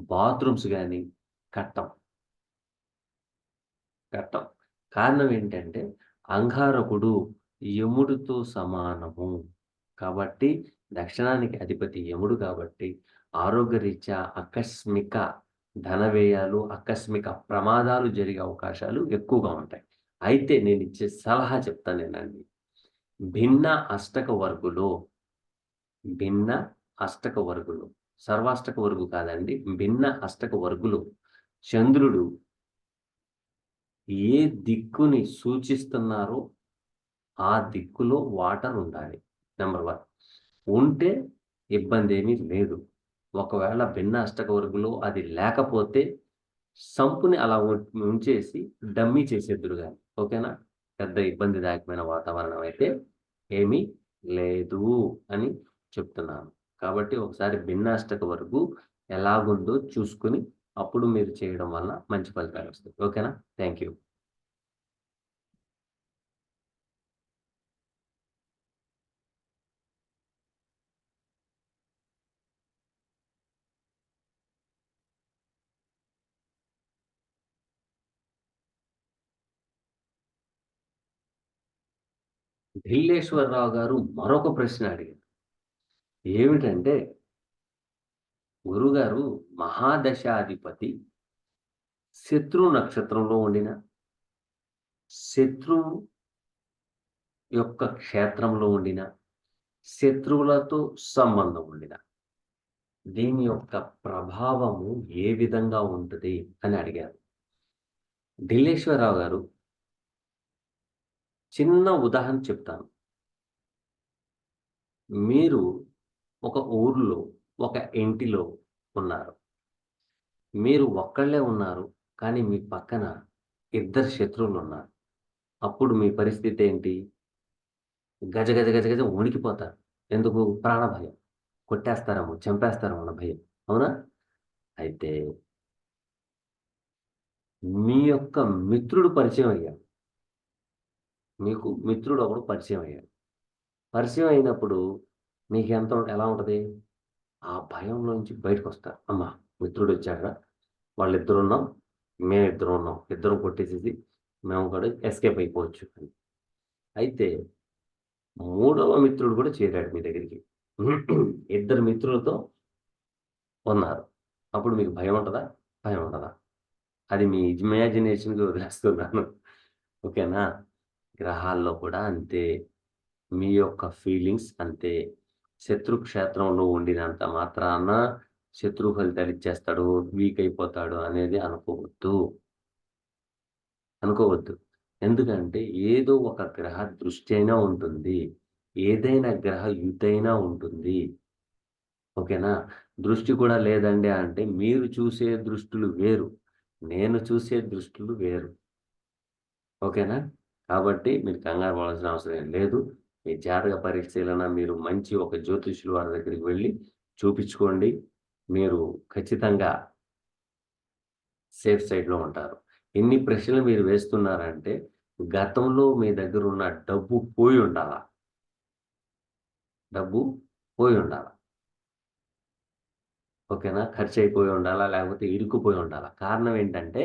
బాత్రూమ్స్ గాని కట్టం. కట్టం. కారణం ఏంటంటే, అంగారకుడు యముడితో సమానము. కాబట్టి దక్షిణానికి అధిపతి యముడు కాబట్టి, ఆరోగ్యరీత్యా ఆకస్మిక ధన వ్యయాలు, ఆకస్మిక ప్రమాదాలు జరిగే అవకాశాలు ఎక్కువగా ఉంటాయి. అయితే నేనిచ్చే సలహా చెప్తానేనండి. భిన్న అష్టక వర్గులో, భిన్న అష్టక వర్గులు, సర్వాష్టక వర్గు కాదండి. భిన్న అష్టక వర్గులు చంద్రుడు ఏ దిక్కుని సూచిస్తున్నారో ఆ దిక్కులో వాటర్ ఉండాలి. నంబర్ 1. ఉంటే ఇబ్బందేమీ లేదు. ఒకవేళ భిన్న అష్టక వర్గులో అది లేకపోతే సంపుని అలా ఉంచేసి డమ్మీ చేసేద్దురు గాని. ఓకేనా? పెద్ద ఇబ్బందిదాయకమైన వాతావరణం అయితే ఏమీ లేదు అని చెప్తున్నాను. కాబట్టి ఒకసారి భిన్నాష్టక వర్గు ఎలాగుందో చూసుకొని అప్పుడు మీరు చేయడం వల్ల మంచి ఫలితాలొస్తాయి. ఓకేనా? Thank you. ఢిల్లేశ్వరరావు గారు మరొక ప్రశ్న అడిగారు. ఏమిటంటే, గురుగారు మహాదశాధిపతి శత్రు నక్షత్రంలో ఉండిన, శత్రువు యొక్క క్షేత్రంలో ఉండిన, శత్రువులతో సంబంధం ఉండిన, దీని యొక్క ప్రభావము ఏ విధంగా ఉంటది అని అడిగారు. ఢిల్లేశ్వరరావు గారు చిన్న ఉదాహరణ చెప్తాను. మీరు ఒక ఊర్లో, ఒక ఇంటిలో ఉన్నారు. మీరు ఒక్కళ్ళే ఉన్నారు. కానీ మీ పక్కన ఇద్దరు శత్రువులున్నారు. అప్పుడు మీ పరిస్థితి ఏంటి? గజ గజ గజ గజ వణికిపోతారు. ఎందుకు? ప్రాణభయం. కొట్టేస్తారేమో, చంపేస్తారేమో అన్న భయం. అవునా? అయితే మీ యొక్క మిత్రుడు పరిచయం అయ్యాడు. మీకు మిత్రుడు ఒకడు పరిచయం అయ్యాడు. పరిచయం అయినప్పుడు ఎలా ఉంటది? ఆ భయంలోంచి బయటకొస్తారు. అమ్మా! మిత్రుడొచ్చాడురా! వాళ్ళిద్దరున్నాం. మేమిద్దరం ఉన్నాం. ఇద్దరం కొట్టేసేసి మేము కూడా ఎస్కేప్ అయిపోవచ్చు అని. అయితే మూడవ మిత్రుడు కూడా చేరాడు మీ దగ్గరికి. ఇద్దరు మిత్రులతో ఉన్నారు. అప్పుడు మీకు భయం ఉంటదా? భయం ఉండదా? అది మీ ఇమాజినేషన్‌కి వదిలేస్తున్నాను. ఓకేనా? గ్రహాల్లో కూడా అంతే. మీ యొక్క ఫీలింగ్స్ అంతే. శత్రు క్షేత్రంలో ఉండినంత మాత్రాన శత్రు ఫలితాలిచ్చేస్తాడు, వీక్ అయిపోతాడు అనేది అనుకోవద్దు. అనుకోవద్దు. ఎందుకంటే ఏదో ఒక గ్రహ దృష్టి అయినా ఉంటుంది. ఏదైనా గ్రహ యుతైనా ఉంటుంది. ఓకేనా? దృష్టి కూడా లేదండి అంటే మీరు చూసే దృష్టులు వేరు. నేను చూసే దృష్టులు వేరు. ఓకేనా? కాబట్టి మీరు కంగారు పడాల్సిన అవసరం ఏం లేదు. మీ జాతక పరిశీలన మీరు మంచి ఒక జ్యోతిష్యుల వారి దగ్గరికి వెళ్లి చూపించుకోండి. మీరు ఖచ్చితంగా సేఫ్ సైడ్‌లో ఉంటారు. ఇన్ని ప్రశ్నలు మీరు వేస్తున్నారంటే గతంలో మీ దగ్గరున్న డబ్బు పోయుండాల. డబ్బు పోయుండాల. ఓకేనా? ఖర్చయిపోయి ఉండాలా, లేకపోతే ఇరుక్కుపోయి ఉండాలా. కారణం ఏంటంటే,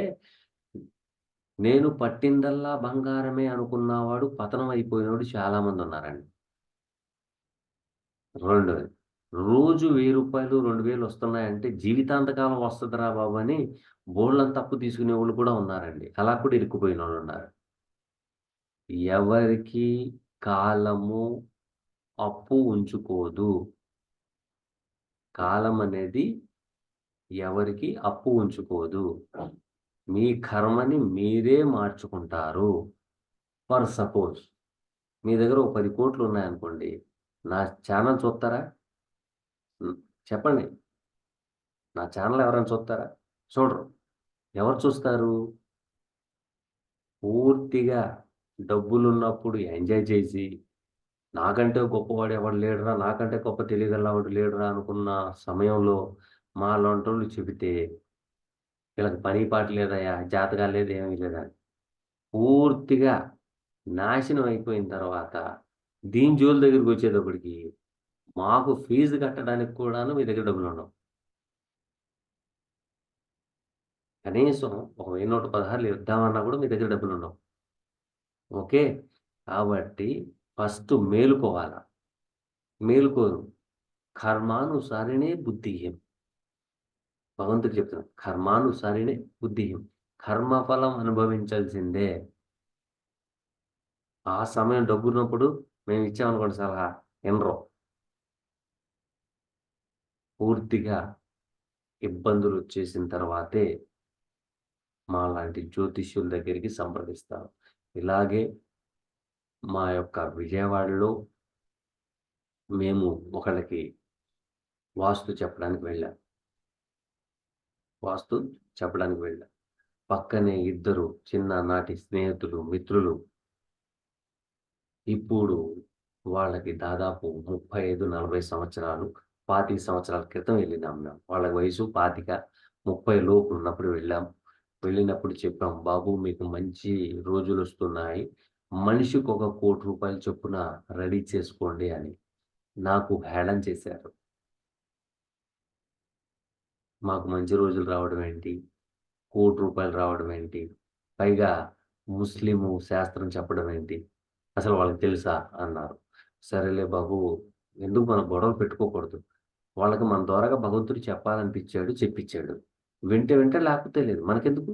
నేను పట్టిందల్లా బంగారమే అనుకున్నవాడు పతనం అయిపోయినోడు చాలా మందున్నారండి. రెండోది, రోజు రూ. 1000, 2000 వస్తున్నాయంటే జీవితాంతకాలం వస్తదిరా బాబు అని బోలెడంత అప్పు తీసుకునేవోళ్ళు కూడా ఉన్నారండి. అలా కూడా ఇరుక్కుపోయినోళ్ళున్నారు. ఎవరికీ కాలము అప్పు ఉంచుకోదు. కాలం అనేది ఎవరికీ అప్పు ఉంచుకోదు. మీ కర్మని మీరే మార్చుకుంటారు. ఫర్ సపోజ్ మీ దగ్గర ఓ 10,00,00,000 ఉన్నాయనుకోండి. నా ఛానెల్ చూత్తారా? హ్మ్. చెప్పండి. నా ఛానెల్ ఎవరైనా చూత్తారా? చూడరు. ఎవరు చూస్తారు? పూర్తిగా డబ్బులున్నప్పుడు ఎంజాయ్ చేసి, నాకంటే గొప్పవాడు ఎవడు లేడురా, నాకంటే గొప్ప తెలివిగలవాడు లేడురా అనుకున్న సమయంలో మాలాంటోళ్ళు చెబితే, "వీళ్ళకి పని పాట లేదయ్యా, జాతకాలు లేదు, ఏమీ లేదా" పూర్తిగా నాశనం అయిపోయిన తర్వాత, దీని జోలి దగ్గరికొచ్చేటప్పటికి, మాకు ఫీజు కట్టడానికి కూడాను మీ దగ్గర డబ్బులుండవు. కనీసం ఒక 1116 ఇద్దామన్నా కూడా మీ దగ్గర డబ్బులుండవు. ఓకే. కాబట్టి ఫస్ట్ మేలుకోవాల. మేలుకోరు. కర్మానుసారిణే బుద్ధిహీన్. భగవంతుడు చెప్తున్నాడు. కర్మానుసారిణే బుద్ధిహీన్. కర్మఫలం అనుభవించాల్సిందే. ఆ సమయం డబ్బున్నప్పుడు మేమిచ్చామనుకోండి సలహా ఇనరు. పూర్తిగా ఇబ్బందులొచ్చేసిన తర్వాతే మాలాంటి జ్యోతిష్యుల దగ్గరికి సంప్రదిస్తారు. ఇలాగే మా యొక్క విజయవాడలో మేము ఒకళ్ళకి వాస్తు చెప్పడానికి వెళ్ళాం. వాస్తు చెప్పడానికి వెళ్ళాం. పక్కనే ఇద్దరు చిన్ననాటి స్నేహితులు, మిత్రులు ఇప్పుడు వాళ్ళకి దాదాపు 35, 40 సంవత్సరాలు, 25 సంవత్సరాల క్రితం వెళ్ళినాం మేము. వాళ్ళ వయసు 25, 30 లోపు ఉన్నప్పుడు వెళ్ళాం. వెళ్ళినప్పుడు చెప్పాం, "బాబు మీకు మంచి రోజులొస్తున్నాయి. మనిషికొక రూ. 1,00,00,000 చొప్పున రెడీ చేసుకోండి" అని. నాకు హేళన చేశారు. మాకు మంచి రోజులు రావడం ఏంటి? రూ. 1,00,00,000 రావడం ఏంటి? పైగా ముస్లిము శాస్త్రం చెప్పడం ఏంటి? అసలు వాళ్ళకి తెలుసా? అన్నారు. సరేలే బాబు, ఎందుకు మనం గొడవలు పెట్టుకోకూడదు. వాళ్ళకి మన ద్వారాగా భగవంతుడు చెప్పాలనిపిచ్చాడు, చెప్పించాడు. వింటే వింటే లేకపోతే లేదు. మనకెందుకు?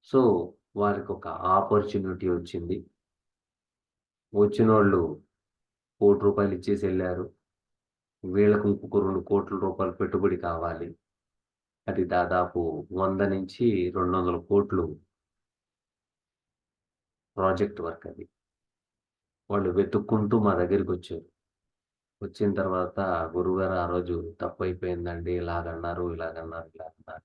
సో, వారికొక ఆపర్చునిటీ వచ్చింది. వచ్చినోళ్ళు రూ. 1,00,00,000 ఇచ్చేసెళ్లారు. వీళ్ళకి ఇంకొక రూ. 2,00,00,000 పెట్టుబడి కావాలి. అది దాదాపు 100-200,00,00,000 ప్రాజెక్ట్ వర్క్ అది. వాళ్ళు వెతుక్కుంటూ మా దగ్గరికొచ్చారు. వచ్చిన తర్వాత గురువుగారు ఆ రోజు తప్పయిపోయిందండి. ఇలాగన్నారు, ఇలాగన్నారు, ఇలాగన్నారు.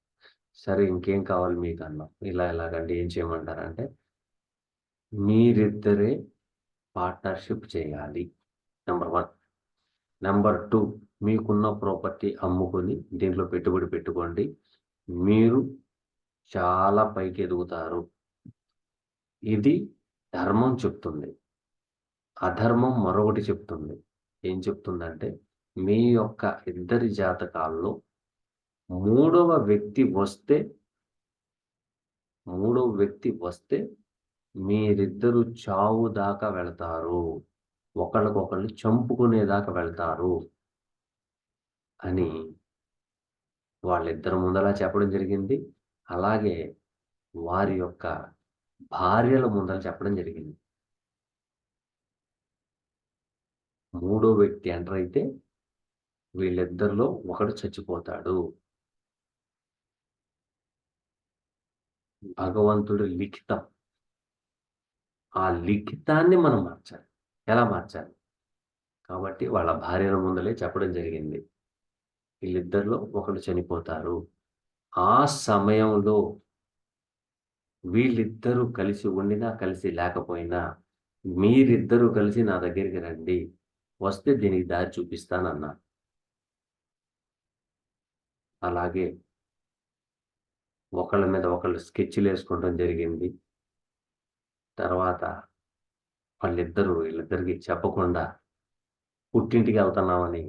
సరే ఇంకేం కావాలి మీకన్నాం. ఇలాగండి ఏం చేయమంటారంటే, మీరిద్దరే పార్ట్నర్‌షిప్ చేయాలి. నంబర్ 1. నంబర్ 2 మీకున్న ప్రాపర్టీ అమ్ముకొని దీంట్లో పెట్టుబడి పెట్టుకోండి. మీరు చాలా పైకెదుగుతారు. ఇది ధర్మం చెప్తుంది. అధర్మం మరొకటి చెప్తుంది. ఏం చెప్తుందంటే, మీ యొక్క ఇద్దరి జాతకాల్లో మూడవ వ్యక్తి వస్తే, మూడవ వ్యక్తి వస్తే మీరిద్దరూ చావు దాకా వెళతారు. ఒకళ్ళకొకళ్ళు చంపుకునేదాకా వెళ్తారు అని వాళ్ళిద్దరి ముందల చెప్పడం జరిగింది. అలాగే వారి యొక్క భార్యల ముందల చెప్పడం జరిగింది. మూడో వ్యక్తి ఎంటర్ అయితే వీళ్ళిద్దరిలో ఒకడు చచ్చిపోతాడు. భగవంతుడి లిఖితం. ఆ లిఖితాన్ని మనం మార్చాలి. ఎలా మార్చాలి? కాబట్టి వాళ్ళ భార్యల ముందలే చెప్పడం జరిగింది. వీళ్ళిద్దరిలో ఒకడు చనిపోతారు. ఆ సమయంలో వీళ్ళిద్దరూ కలిసి ఉండినా, కలిసి లేకపోయినా మీరిద్దరూ కలిసి నా దగ్గరికి రండి. వస్తే దీనికి దారి చూపిస్తానన్నా. అలాగే ఒకళ్ళ మీద ఒకళ్ళు స్కెచ్‌లేసుకోవడం జరిగింది. తర్వాత వీళ్ళిద్దరికీ చెప్పకుండా పుట్టింటికెళ్తున్నామని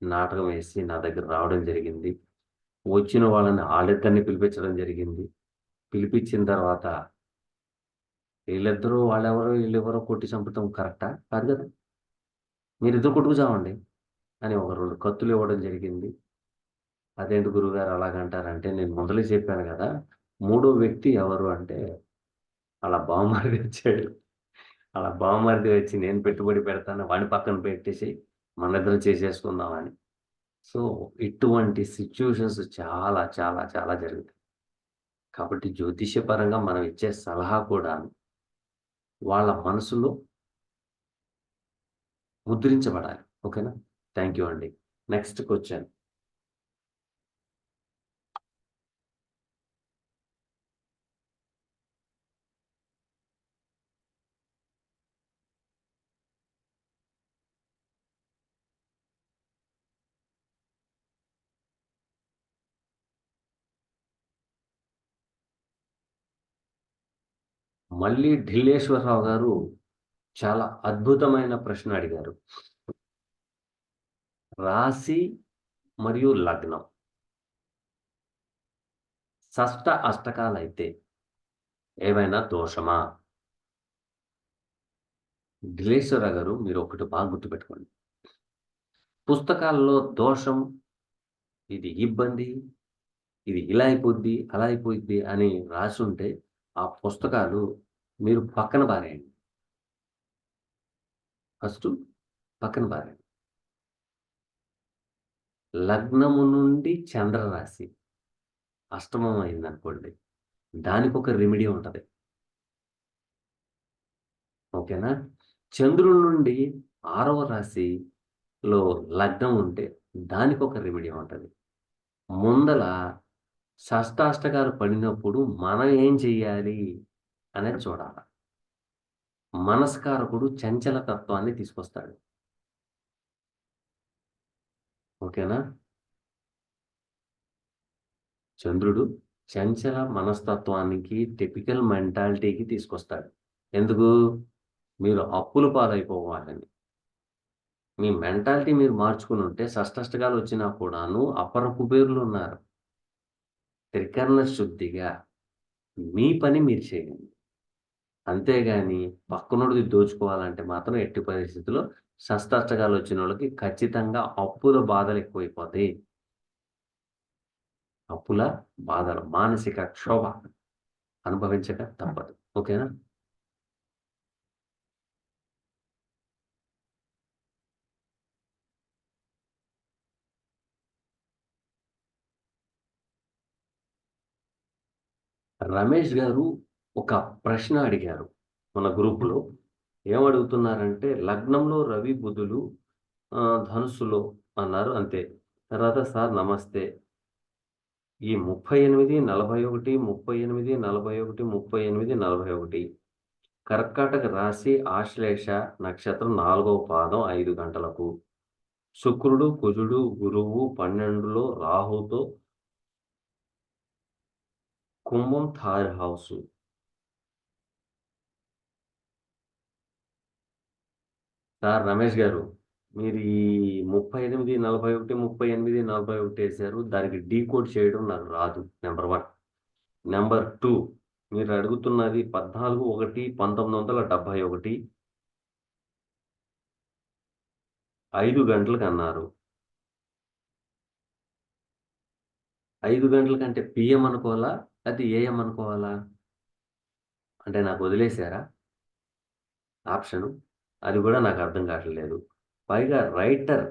నాటకం వేసి నా దగ్గర రావడం జరిగింది. వచ్చిన వాళ్ళని ఆళ్ళిద్దరిని పిలిపించడం జరిగింది. పిలిపించిన తర్వాత వీళ్ళిద్దరూ వాళ్ళెవరో, ఈళ్ళెవరో కొట్టి చంపటం కరెక్టా? కాదు కదా! మీరిద్దరు కొట్టుకు చావండి అని ఒక 2 కత్తులివ్వడం జరిగింది. అదేంటి గురువుగారు అలాగంటారంటే, నేను మొదలే చెప్పాను గదా! మూడో వ్యక్తి ఎవరు అంటే, ఆళ్ళ బావమరిది వచ్చాడు. ఆళ్ళ బావమరిది వచ్చి నేను పెట్టుబడి పెడతాను. వాడిని పక్కన పెట్టేసేయి. మనిద్దరం చేసేసుకుందాం అని. సో, ఇటువంటి సిట్యుయేషన్స్ చాలా, చాలా, చాలా జరుగుతాయి. కాబట్టి జ్యోతిష్యపరంగా మనం ఇచ్చే సలహా కూడా వాళ్ళ మనసులో ముద్రించబడాలి. ఓకేనా? థాంక్ యూ అండి. Next question. మళ్ళీ ఢిల్లేశ్వరరావు గారు చాలా అద్భుతమైన ప్రశ్న అడిగారు. రాశి మరియు లగ్నం షష్ట అష్టకాలైతే ఏవైనా దోషమా? ఢిల్లేశ్వరరావు గారు మీరొకటి బాగా గుర్తుపెట్టుకోండి. పుస్తకాల్లో దోషం, ఇది ఇబ్బంది, ఇది ఇలా అయిపోద్ది, అలా అయిపోయిద్ది అని రాసుంటే ఆ పుస్తకాలు మీరు పక్కన పారేయండి. ఫస్టు పక్కన పారేయండి. లగ్నము నుండి చంద్రరాశి అష్టమం అయిందనుకోండి. దానికొక రెమెడీ ఉంటది. ఓకేనా? చంద్రుడి నుండి 6వ రాశిలో లగ్నం ఉంటే దానికొక రెమెడీ ఉంటది. ముందల షష్టాష్టకాలు పడినప్పుడు మనం ఏం చెయ్యాలి అనేది చూడాల. మనస్కారకుడు చంచల తత్వాన్ని తీసుకొస్తాడు. ఓకేనా? చంద్రుడు చంచల మనస్తత్వానికి, టిపికల్ మెంటాలిటీకి తీసుకొస్తాడు. ఎందుకు? మీరు అప్పుల పాలైపోవాలని. మీ మెంటాలిటీ మీరు మార్చుకునుంటే షష్టష్టకాలొచ్చినా కూడాను అపర కుబేరులున్నారు. త్రికరణ శుద్ధిగా మీ పని మీరు చేయండి. అంతేగాని పక్కనోడిది దోచుకోవాలంటే మాత్రం ఎట్టి పరిస్థితిలో షష్టాష్టకాలొచ్చినోళ్ళకి ఖచ్చితంగా అప్పుల బాధలెక్కువైపోతాయి. అప్పుల బాధలు, మానసిక క్షోభ అనుభవించక తప్పదు. ఓకేనా? రమేష్ గారు ఒక ప్రశ్న అడిగారు మన గ్రూప్‌లో. ఏమడుగుతున్నారంటే, లగ్నంలో రవి, బుధులు ధనుస్సులో అన్నారు అంతే. తర్వాత సార్ నమస్తే. ఈ 38, 41, 38, 41, 38, 41 కర్కాటక రాశి ఆశ్లేష నక్షత్రం 4వ పాదం 5 గంటలకు. శుక్రుడు, కుజుడు, గురువు 12లో రాహుతో కుంభం థర్డ్ హౌసు. సార్ రమేష్ గారు, మీరు ఈ 38, 41, 38, 41 ఏసారు. దానికి డీకోడ్ చేయడం నాకు రాదు. నంబర్ 1. నంబర్ 2 మీరు అడుగుతున్నది 14/1/1971 5 గంటలకన్నారు. 5 గంటలకంటే పీఎం అనుకోవాలా? లేతే ఏఎం అనుకోవాలా? అంటే నాకు వదిలేసారా ఆప్షను? అది గూడా నాకు అర్థం కావట్లేదు. పైగా రైటర్,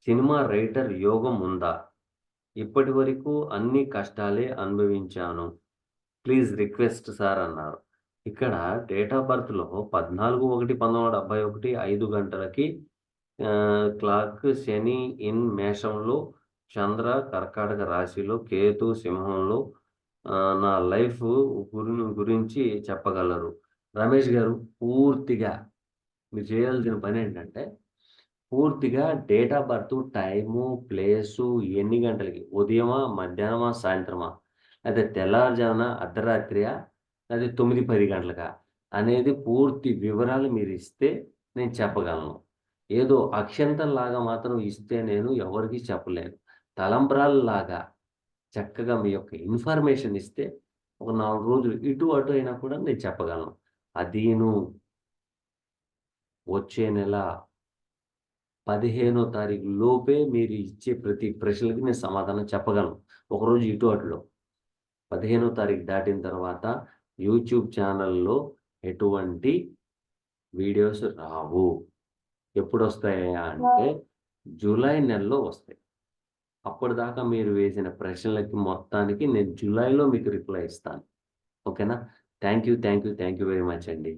సినిమా రైటర్ యోగం ఉందా? ఇప్పటివరకు అన్ని కష్టాలే అనుభవించాను. ప్లీజ్ రిక్వెస్ట్ సార్ అన్నారు. ఇక్కడ డేట్ ఆఫ్ బర్త్‌లో 14/1/1971 5 గంటలకి క్లాక్ శని ఇన్ మేషంలో, చంద్ర కర్కాటక రాశిలో, కేతు సింహంలో నా లైఫ్ గురించి చెప్పగలరు. రమేష్ గారు పూర్తిగా మీరు చేయాల్సిన పనేంటంటే, పూర్తిగా date of birth, time, place, ఎన్ని గంటలకి, ఉదయమా, మధ్యాహ్నమా, సాయంత్రమా, లేతే తెల్లారుజామున, అర్ధరాత్రియా, లేతే 9, 10 గంటలకా అనేది పూర్తి వివరాలు మీరిస్తే నేను చెప్పగలను. ఏదో అక్షంతల్లాగా మాత్రం ఇస్తే నేను ఎవరికీ చెప్పలేను. తలంబ్రాల్లాగా చక్కగా మీ యొక్క ఇన్ఫర్మేషన్ ఇస్తే ఒక 4 రోజులు ఇటు, అటు అయినా కూడా నేను చెప్పగలను. అదీను వచ్చే నెల 15 తారీఖు లోపే మీరు ఇచ్చే ప్రతి ప్రశ్నలకి నేను సమాధానం చెప్పగలను. ఒకరోజు ఇటు అటులో. 15 తారీఖు దాటిన తర్వాత యూట్యూబ్ ఛానల్‌లో ఎటువంటి వీడియోస్ రావు. ఎప్పుడొస్తాయా అంటే జూలై నెలలో వస్తాయి. అప్పటిదాకా మీరు వేసిన ప్రశ్నలకి మొత్తానికి నేను జులైలో మీకు రిప్లై ఇస్తాను. ఓకేనా? థాంక్ యూ వెరీ మచ్ అండి.